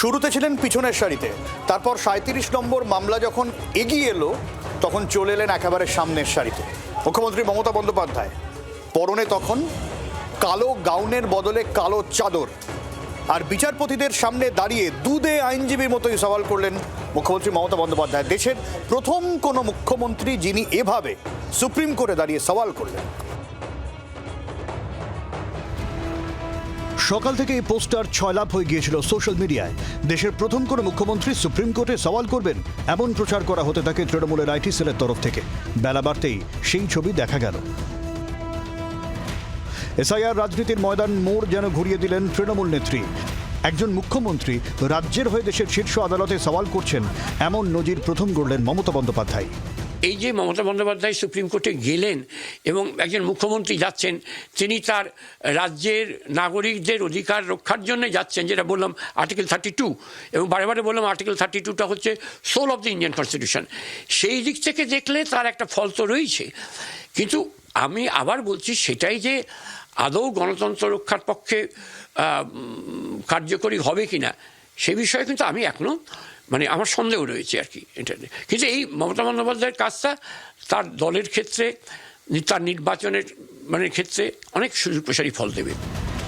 শুরুতে ছিলেন পিছনের সারিতে, তারপর ৩৭ নম্বর মামলা যখন এগিয়ে এলো তখন চলে এলেন একেবারে সামনের সারিতে। মুখ্যমন্ত্রী মমতা বন্দ্যোপাধ্যায় পরনে তখন কালো গাউনের বদলে কালো চাদর, আর বিচারপতিদের সামনে দাঁড়িয়ে দুধে আইনজীবীর মতোই সওয়াল করলেন মুখ্যমন্ত্রী মমতা বন্দ্যোপাধ্যায়। দেশের প্রথম কোনো মুখ্যমন্ত্রী যিনি এভাবে সুপ্রিম কোর্টে দাঁড়িয়ে সওয়াল করলেন। সকাল থেকে এই পোস্টার ছয়লাভ হয়ে গিয়েছিল সোশ্যাল মিডিয়ায়। দেশের প্রথম কোনো মুখ্যমন্ত্রী সুপ্রিম কোর্টে সওয়াল করবেন এমন প্রচার করা হতে থাকে তৃণমূলের আইটি সেলের তরফ থেকে। বেলা বাড়তেই সেই ছবি দেখা গেল। এসআইআর রাজনীতির ময়দান মোড় যেন ঘুরিয়ে দিলেন তৃণমূল নেত্রী। একজন মুখ্যমন্ত্রী রাজ্যের হয়ে দেশের শীর্ষ আদালতে সওয়াল করছেন, এমন নজির প্রথম গড়লেন মমতা বন্দ্যোপাধ্যায়। এই যে মমতা বন্দ্যোপাধ্যায় সুপ্রিম কোর্টে গেলেন এবং একজন মুখ্যমন্ত্রী যাচ্ছেন, তিনি তার রাজ্যের নাগরিকদের অধিকার রক্ষার জন্য যাচ্ছেন, যেটা বললাম আর্টিকেল 32, এবং বারে বারে বললাম আর্টিকেল 32টা হচ্ছে soul of the Indian constitution. সেই দিক থেকে দেখলে তার একটা ফল তো রয়েছে, কিন্তু আমি আবার বলছি সেটাই যে আদৌ গণতন্ত্র রক্ষার পক্ষে কার্যকরী হবে কিনা সে বিষয়ে কিন্তু আমি এখনো আমার সন্দেহ রয়েছে আর কি এটা। কিন্তু এই মমতা বন্দ্যোপাধ্যায়ের কাজটা তার দলের ক্ষেত্রে, তার নির্বাচনের ক্ষেত্রে অনেক সুদূরপ্রসারী ফল দেবে।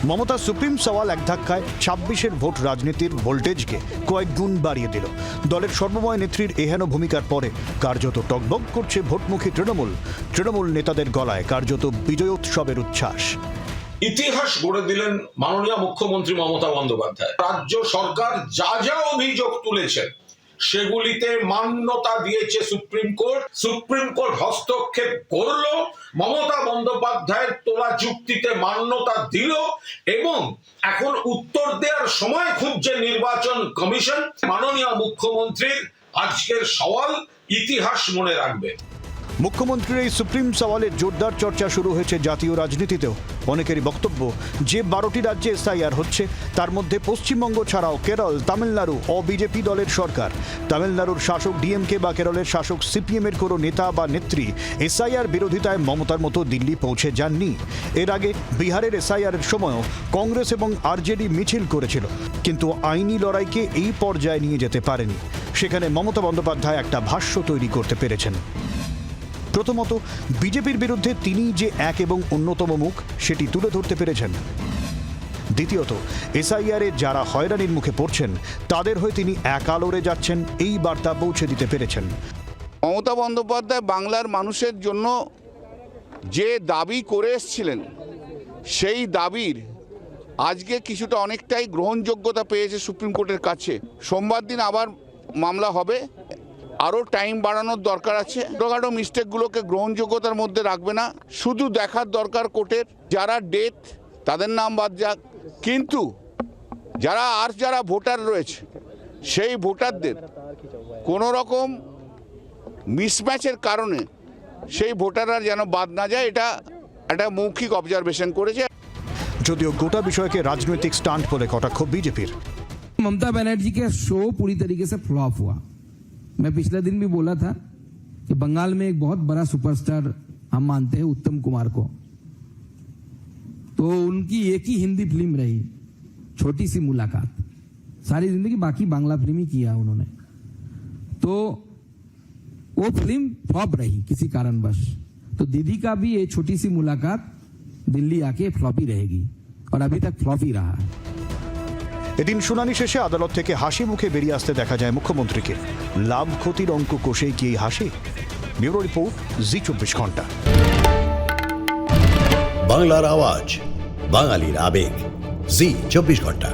মমতা সুপ্রিম সওয়াল এক ধাক্কায় ২৬-এর ভোট রাজনীতির ভোল্টেজকে কয়েক গুণ বাড়িয়ে দিল। দলের সর্বময় নেত্রীর এহেন ভূমিকার পরে কার্যত টগবগ করছে ভোটমুখী তৃণমূল নেতাদের গলায় কার্যত বিজয়োৎসবের উচ্ছ্বাস। ইতিহাস গড়ে দিলেন মাননীয় মুখ্যমন্ত্রী মমতা বন্দ্যোপাধ্যায়। রাজ্য সরকার যা যা অভিযোগ তুলেছেন সেগুলিতে মান্যতা দিয়েছে সুপ্রিম কোর্ট। সুপ্রিম কোর্ট হস্তক্ষেপ করলো, মমতা বন্দ্যোপাধ্যায়ের তোলা যুক্তিতে মান্যতা দিল, এবং এখন উত্তর দেওয়ার সময় খুঁজছে নির্বাচন কমিশন। মাননীয় মুখ্যমন্ত্রীর আজকের সওয়াল ইতিহাস মনে রাখবে। মুখ্যমন্ত্রীর এই সুপ্রিম সওয়ালের জোরদার চর্চা শুরু হয়েছে জাতীয় রাজনীতিতেও। অনেকেরই বক্তব্য, যে 12টি রাজ্যে এসআইআর হচ্ছে তার মধ্যে পশ্চিমবঙ্গ ছাড়াও কেরল, তামিলনাড়ু বিজেপি দলের সরকার। তামিলনাড়ুর শাসক ডিএমকে বা কেরলের শাসক সিপিএমের কোনো নেতা বা নেত্রী এসআইআর বিরোধিতায় মমতার মতো দিল্লি পৌঁছে যাননি। এর আগে বিহারের এসআইআরের সময়ও কংগ্রেস এবং আরজেডি মিছিল করেছিল, কিন্তু আইনি লড়াইকে এই পর্যায়ে নিয়ে যেতে পারেনি। সেখানে মমতা বন্দ্যোপাধ্যায় একটা ভাষ্য তৈরি করতে পেরেছেন। প্রথমত, বিজেপির বিরুদ্ধে তিনি যে এক এবং অন্যতম মুখ সেটি তুলে ধরতে পেরেছেন। দ্বিতীয়ত, এসআইআরে যারা হয়রানির মুখে পড়ছেন তাদের হয়ে তিনি একা লড়ে যাচ্ছেন, এই বার্তা পৌঁছে দিতে পেরেছেন। মমতা বন্দ্যোপাধ্যায় বাংলার মানুষের জন্য যে দাবি করে এসেছিলেন সেই দাবির আজকে কিছুটা অনেকটাই গ্রহণযোগ্যতা পেয়েছে সুপ্রিম কোর্টের কাছে। সোমবার দিন আবার মামলা হবে, আরও টাইম বাড়ানোর দরকার আছে। ছোটোখাটো মিস্টেকগুলোকে গ্রহণযোগ্যতার মধ্যে রাখবে না, শুধু দেখার দরকার কোর্টের যারা ডেথ তাদের নাম বাদ যাক, কিন্তু যারা ভোটার রয়েছে সেই ভোটারদের কোনো রকম মিসম্যাচের কারণে সেই ভোটাররা যেন বাদ না যায়, এটা একটা মৌখিক অবজারভেশন করেছে। যদিও গোটা বিষয়কে রাজনৈতিক স্টান্ট বলে কটাক্ষ বিজেপির। ममता बनर्जी का शो पूरी तरीके से फ्लॉप हुआ। मैं पिछले दिन भी बोला था कि बंगाल में एक बहुत बड़ा सुपरस्टार हम मानते हैं उत्तम कुमार को, तो उनकी एक ही हिंदी फिल्म रही, छोटी सी मुलाकात। सारी जिंदगी बाकी बांग्ला फिल्म ही किया उन्होंने, तो वो फिल्म फ्लॉप रही किसी कारणवश। तो दीदी का भी ये छोटी सी मुलाकात दिल्ली आके फ्लॉप ही रहेगी, और अभी तक फ्लॉप ही रहा है। এদিন শুনানি শেষে আদালত থেকে হাসি মুখে বেরিয়ে আসতে দেখা যায় মুখ্যমন্ত্রীকে। লাভ ক্ষতির অঙ্ক কষেই কি এই হাসি? ব্যুরো রিপোর্ট, জি 24 ঘন্টা। বাংলার আওয়াজ, বাঙালির আবেগ, জি 24 ঘন্টা।